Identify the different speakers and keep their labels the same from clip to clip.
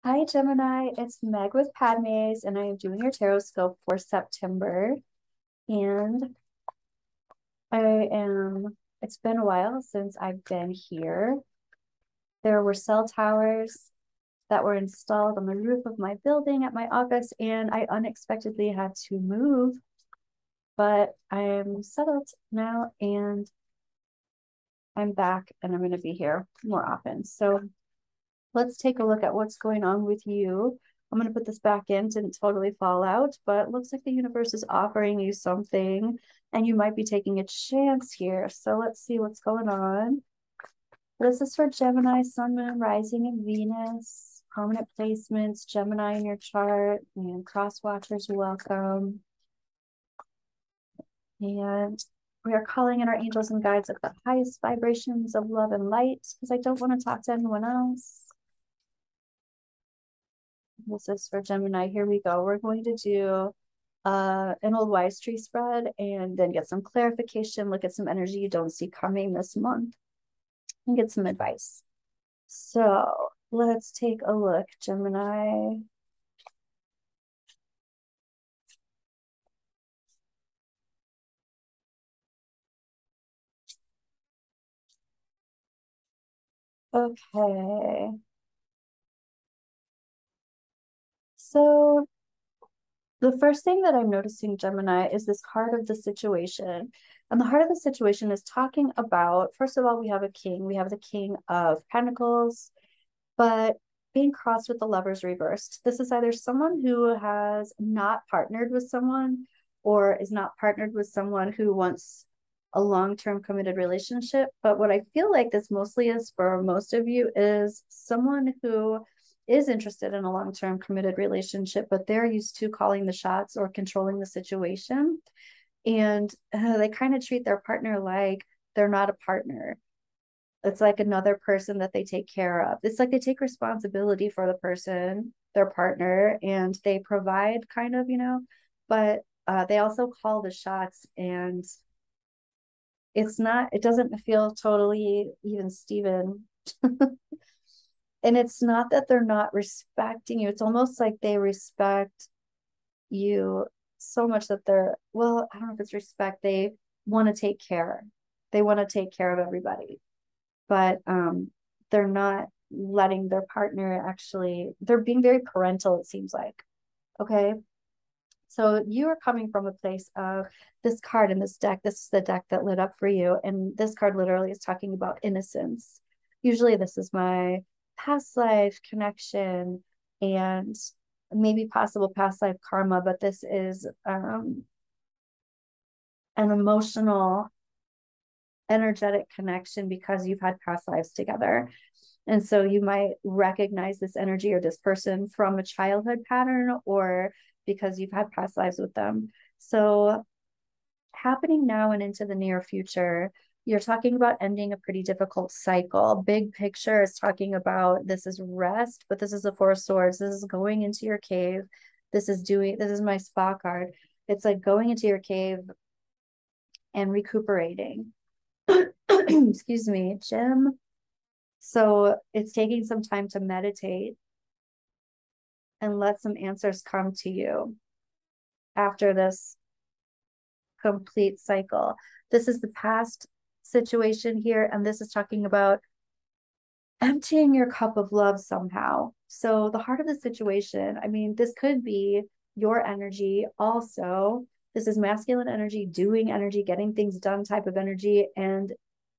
Speaker 1: Hi, Gemini. It's Meg with Padmes, and I am doing your Tarotscope for September. And it's been a while since I've been here. There were cell towers that were installed on the roof of my building at my office, and I unexpectedly had to move, but I'm settled now and I'm back and I'm going to be here more often. So let's take a look at what's going on with you. I'm going to put this back in, didn't totally fall out, but it looks like the universe is offering you something and you might be taking a chance here. So let's see what's going on. This is for Gemini, Sun, Moon, Rising, and Venus. Prominent placements, Gemini in your chart, and cross watchers, welcome. And we are calling in our angels and guides at the highest vibrations of love and light because I don't want to talk to anyone else. This is for Gemini. Here we go. We're going to do an old wise tree spread and then get some clarification, look at some energy you don't see coming this month, and get some advice. So let's take a look, Gemini. Okay. So the first thing that I'm noticing, Gemini, is this heart of the situation. And the heart of the situation is talking about, first of all, we have a king. We have the king of pentacles, but being crossed with the lovers reversed. This is either someone who has not partnered with someone or is not partnered with someone who wants a long-term committed relationship. But what I feel like this mostly is for most of you is someone who is interested in a long-term committed relationship, but they're used to calling the shots or controlling the situation. And they kind of treat their partner like they're not a partner. It's like another person that they take care of. It's like they take responsibility for the person, their partner, and they provide kind of, but they also call the shots. And it doesn't feel totally even Steven. And it's not that they're not respecting you. It's almost like they respect you so much that well, I don't know if it's respect. They want to take care. They want to take care of everybody, but they're not letting their partner they're being very parental, it seems like. Okay. So you are coming from a place of this card in this deck. This is the deck that lit up for you. And this card literally is talking about innocence. Usually, this is my past life connection and maybe possible past life karma, but this is an emotional, energetic connection because you've had past lives together. And so you might recognize this energy or this person from a childhood pattern or because you've had past lives with them. So, happening now and into the near future, you're talking about ending a pretty difficult cycle. Big picture is talking about this is rest, but this is the Four of Swords. This is going into your cave. This is my spa card. It's like going into your cave and recuperating. Excuse me, Jim. So it's taking some time to meditate and let some answers come to you after this complete cycle. This is the past situation here, and this is talking about emptying your cup of love somehow. So, the heart of the situation, I mean, this could be your energy also. This is masculine energy, doing energy, getting things done type of energy. And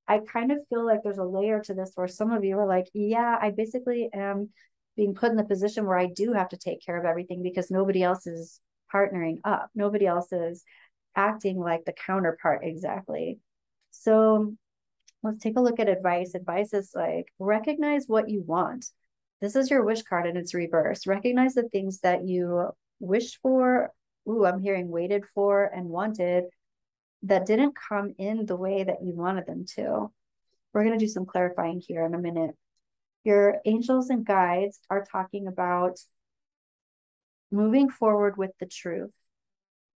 Speaker 1: I kind of feel like there's a layer to this where some of you are like, yeah, I basically am being put in the position where I do have to take care of everything because nobody else is partnering up. Nobody else is acting like the counterpart exactly. So let's take a look at advice. Advice is like recognize what you want. This is your wish card and it's reverse. Recognize the things that you wished for. Ooh, I'm hearing waited for and wanted that didn't come in the way that you wanted them to. We're going to do some clarifying here in a minute. Your angels and guides are talking about moving forward with the truth,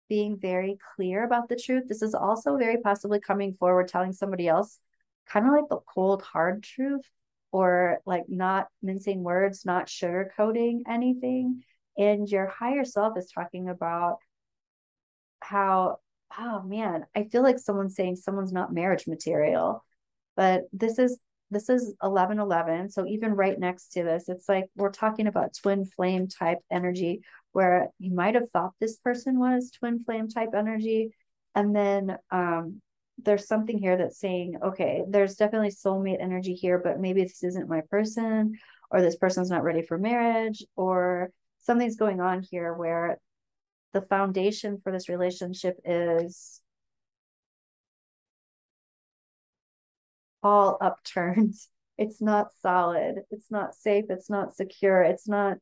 Speaker 1: being very clear about the truth. This is also very possibly coming forward, telling somebody else kind of like the cold, hard truth. or like not mincing words, not sugarcoating anything. And your higher self is talking about how, oh man, I feel like someone's saying someone's not marriage material, but this is 1111. So even right next to this, it's like we're talking about twin flame type energy, where you might have thought this person was twin flame type energy. And then there's something here that's saying, okay, there's definitely soulmate energy here, but maybe this isn't my person, or this person's not ready for marriage, or something's going on here where the foundation for this relationship is all upturned. It's not solid. It's not safe. It's not secure. It's not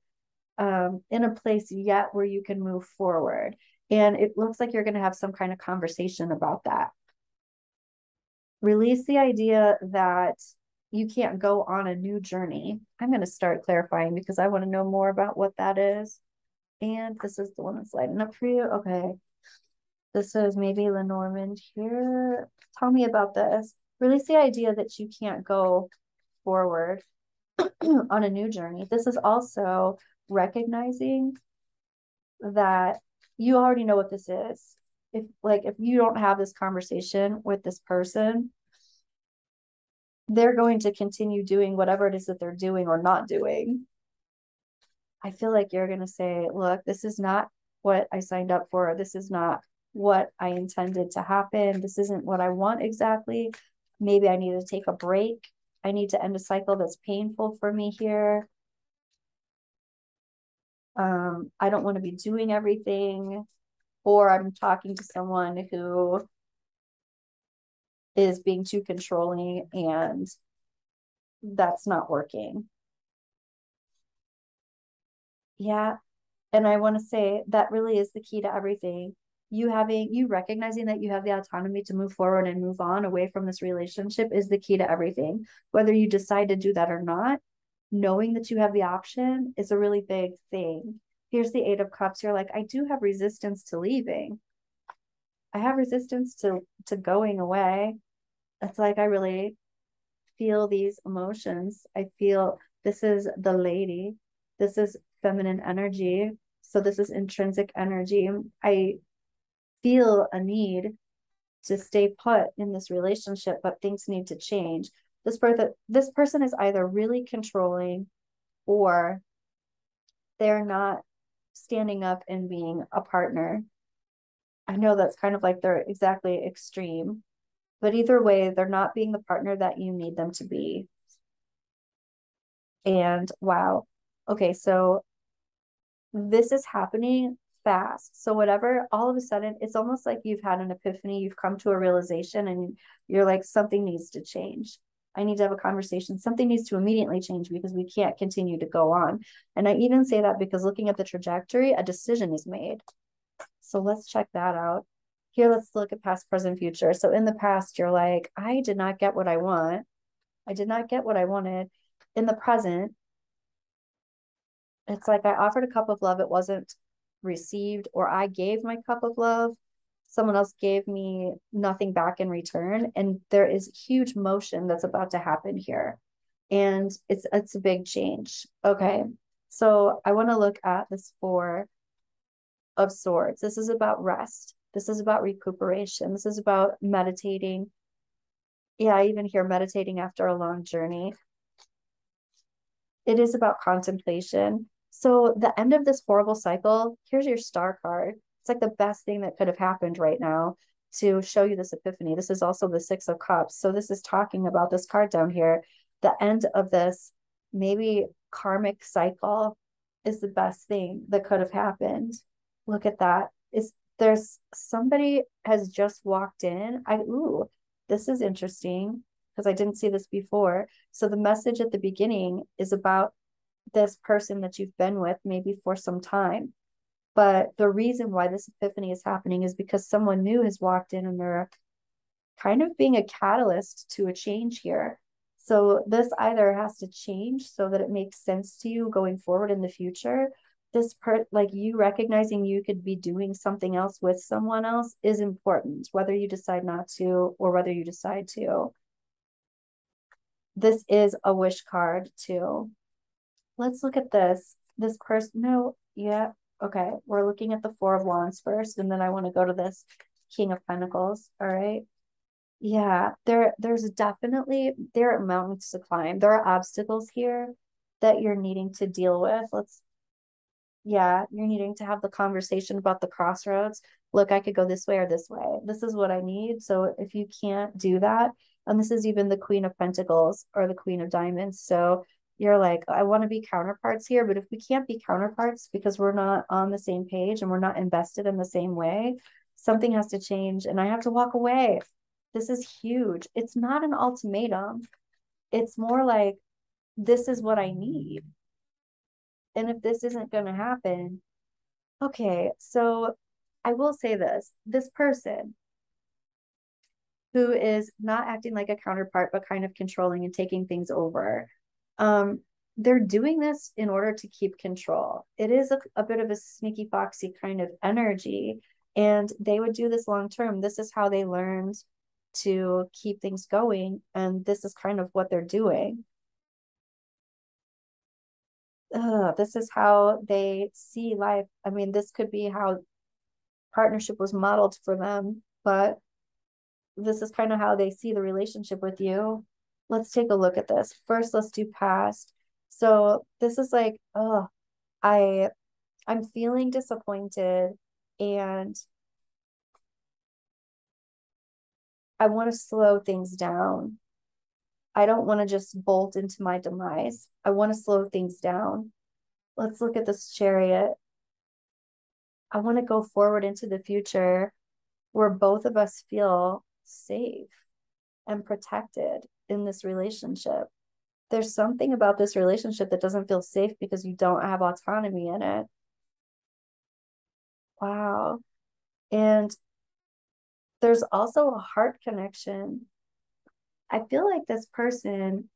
Speaker 1: in a place yet where you can move forward. And it looks like you're going to have some kind of conversation about that. Release the idea that you can't go on a new journey. I'm going to start clarifying because I want to know more about what that is. And this is the one that's lighting up for you. Okay. This is maybe Lenormand here. Tell me about this. Release the idea that you can't go forward on a new journey. This is also recognizing that you already know what this is. If you don't have this conversation with this person, they're going to continue doing whatever it is that they're doing or not doing. I feel like you're going to say, look, this is not what I signed up for. This is not what I intended to happen. This isn't what I want exactly. Maybe I need to take a break. I need to end a cycle that's painful for me here. I don't want to be doing everything, or I'm talking to someone who is being too controlling and that's not working. Yeah. And I want to say that really is the key to everything. You recognizing that you have the autonomy to move forward and move on away from this relationship is the key to everything. Whether you decide to do that or not, knowing that you have the option is a really big thing. Here's the Eight of Cups. You're like, I do have resistance to leaving. I have resistance to going away. It's like I really feel these emotions. I feel this is the lady. This is feminine energy. So this is intrinsic energy. I feel a need to stay put in this relationship, but things need to change. This person is either really controlling or they're not standing up and being a partner. I know that's kind of like they're exactly extreme, but either way, they're not being the partner that you need them to be. And wow. Okay, so this is happening fast. So whatever, all of a sudden, it's almost like you've had an epiphany, you've come to a realization and you're like, something needs to change. I need to have a conversation. Something needs to immediately change because we can't continue to go on. And I even say that because looking at the trajectory, a decision is made. So let's check that out. Here, let's look at past, present, future. So in the past, you're like, I did not get what I want. I did not get what I wanted. In the present, it's like I offered a cup of love, it wasn't received, or I gave my cup of love, someone else gave me nothing back in return. And there is huge motion that's about to happen here. And it's a big change. Okay. So I want to look at this Four of Swords. This is about rest. This is about recuperation. This is about meditating. Yeah, I even hear meditating after a long journey. It is about contemplation. So the end of this horrible cycle, here's your star card. It's like the best thing that could have happened right now to show you this epiphany. This is also the Six of Cups. So this is talking about this card down here. The end of this maybe karmic cycle is the best thing that could have happened. Look at that. There's somebody has just walked in. This is interesting because I didn't see this before. So the message at the beginning is about this person that you've been with maybe for some time. But the reason why this epiphany is happening is because someone new has walked in and they're kind of being a catalyst to a change here. So this either has to change so that it makes sense to you going forward in the future. Like you recognizing you could be doing something else with someone else is important, whether you decide not to or whether you decide to. this is a wish card too. Let's look at this. This person, no, yeah, okay. We're looking at the Four of Wands first, and then I want to go to this King of Pentacles. All right. Yeah, there's definitely there are mountains to climb. There are obstacles here that you're needing to deal with. Yeah, you're needing to have the conversation about the crossroads. Look, I could go this way or this way. This is what I need. So if you can't do that, and this is even the Queen of Pentacles or the Queen of Diamonds. So you're like, I want to be counterparts here, but if we can't be counterparts because we're not on the same page and we're not invested in the same way, something has to change and I have to walk away. This is huge. It's not an ultimatum. It's more like, this is what I need. And if this isn't going to happen, okay, so I will say this person who is not acting like a counterpart, but kind of controlling and taking things over, they're doing this in order to keep control. It is a bit of a sneaky foxy kind of energy, and they would do this long term. This is how they learned to keep things going, and this is kind of what they're doing. This is how they see life. I mean, this could be how partnership was modeled for them, but this is kind of how they see the relationship with you. Let's take a look at this. First, let's do past. So this is like, oh, I I'm feeling disappointed and I want to slow things down. I don't want to just bolt into my demise. I want to slow things down. Let's look at this Chariot. I want to go forward into the future where both of us feel safe and protected in this relationship. There's something about this relationship that doesn't feel safe because you don't have autonomy in it. Wow. And there's also a heart connection. I feel like this person,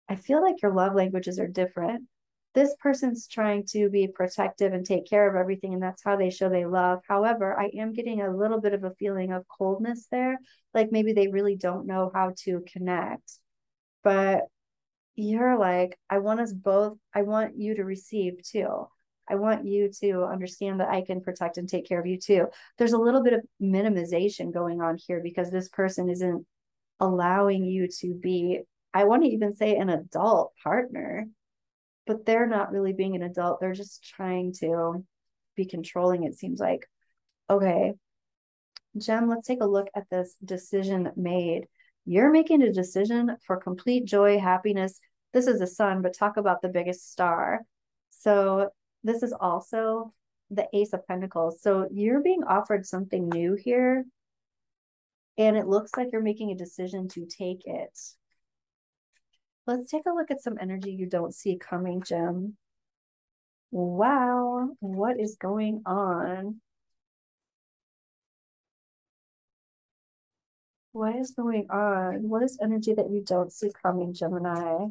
Speaker 1: I feel like your love languages are different. This person's trying to be protective and take care of everything, and that's how they show they love. However, I am getting a little bit of a feeling of coldness there. Like maybe they really don't know how to connect. But you're like, I want us both, I want you to receive too. I want you to understand that I can protect and take care of you too. There's a little bit of minimization going on here because this person isn't allowing you to be, I want to even say an adult partner, but they're not really being an adult. They're just trying to be controlling, it seems like. Okay, Jem, let's take a look at this decision made. You're making a decision for complete joy, happiness. This is the sun, but talk about the biggest star. So this is also the Ace of Pentacles. So you're being offered something new here, and it looks like you're making a decision to take it. Let's take a look at some energy you don't see coming, Jem. Wow, what is going on? What is going on? What is energy that you don't see coming, Gemini?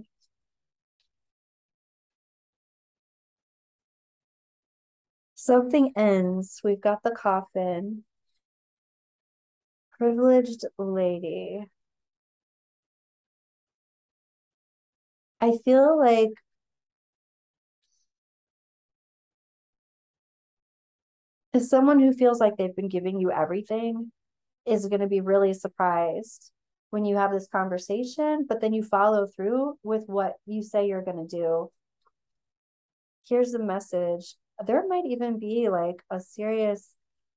Speaker 1: Something ends. We've got the coffin. Privileged lady. I feel like as someone who feels like they've been giving you everything is going to be really surprised when you have this conversation, but then you follow through with what you say you're going to do. Here's the message. There might even be like a serious,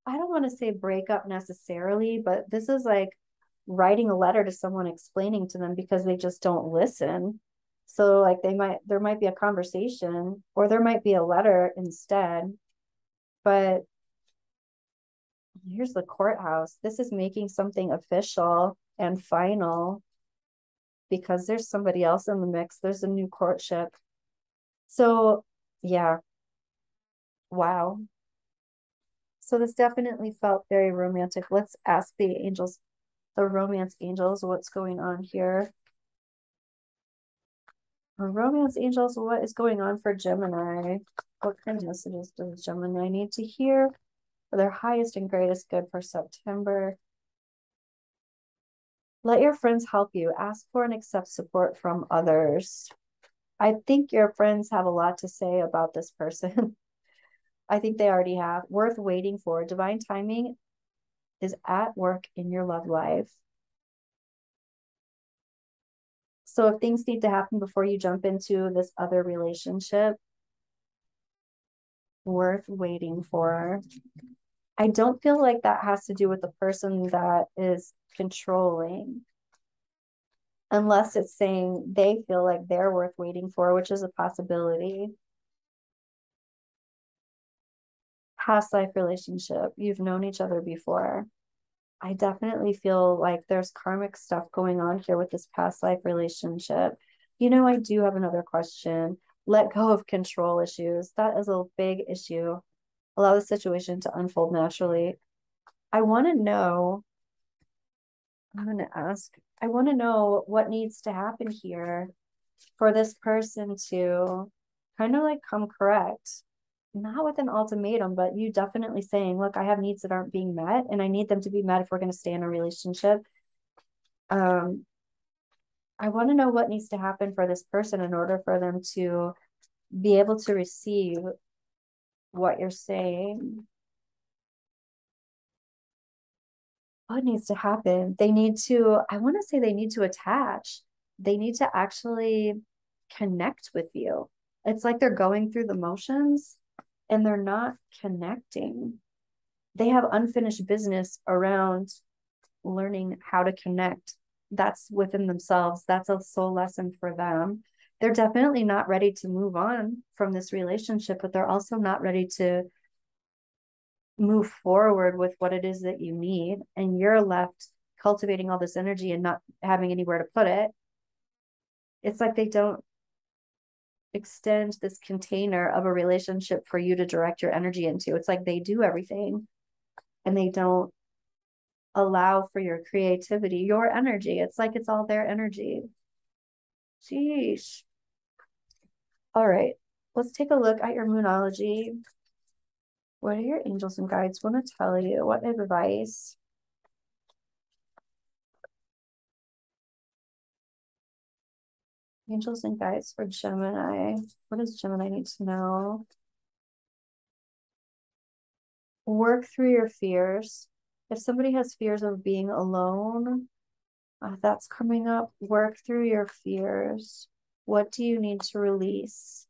Speaker 1: I don't want to say breakup necessarily, but this is like writing a letter to someone explaining to them because they just don't listen. So like there might be a conversation or there might be a letter instead. But here's the courthouse. This is making something official and final because there's somebody else in the mix. There's a new courtship. So yeah, wow. So this definitely felt very romantic. Let's ask the angels, the romance angels, what's going on here. Romance angels, what is going on for Gemini? What kind of messages does Gemini need to hear for their highest and greatest good for September? Let your friends help you. Ask for and accept support from others. I think your friends have a lot to say about this person. I think they already have. Worth waiting for. Divine timing is at work in your love life. So if things need to happen before you jump into this other relationship, worth waiting for. I don't feel like that has to do with the person that is controlling, unless it's saying they feel like they're worth waiting for, which is a possibility. Past life relationship, you've known each other before. I definitely feel like there's karmic stuff going on here with this past life relationship. I do have another question. Let go of control issues. That is a big issue. Allow the situation to unfold naturally. I want to know, I'm going to ask, I want to know what needs to happen here for this person to kind of like come correct. Not with an ultimatum, but you definitely saying, look, I have needs that aren't being met and I need them to be met if we're going to stay in a relationship. Um, I want to know what needs to happen for this person in order for them to be able to receive what you're saying. What needs to happen? I want to say they need to attach. They need to actually connect with you. It's like they're going through the motions and they're not connecting. They have unfinished business around learning how to connect. That's within themselves. That's a soul lesson for them. They're definitely not ready to move on from this relationship, but they're also not ready to move forward with what it is that you need. And you're left cultivating all this energy and not having anywhere to put it. It's like they don't extend this container of a relationship for you to direct your energy into. It's like they do everything and they don't allow for your creativity, your energy. It's like it's all their energy. Sheesh. All right. Let's take a look at your moonology. What are your angels and guides want to tell you? What advice? Angels and guides for Gemini. What does Gemini need to know? Work through your fears. If somebody has fears of being alone, that's coming up. Work through your fears. What do you need to release?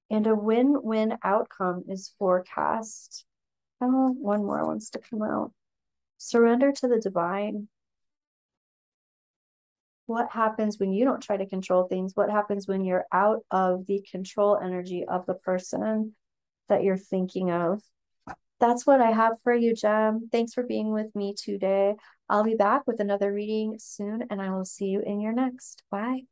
Speaker 1: And a win-win outcome is forecast. Oh, one more wants to come out. Surrender to the divine. What happens when you don't try to control things? What happens when you're out of the control energy of the person that you're thinking of? That's what I have for you, Jem. Thanks for being with me today. I'll be back with another reading soon, and I will see you in your next. Bye.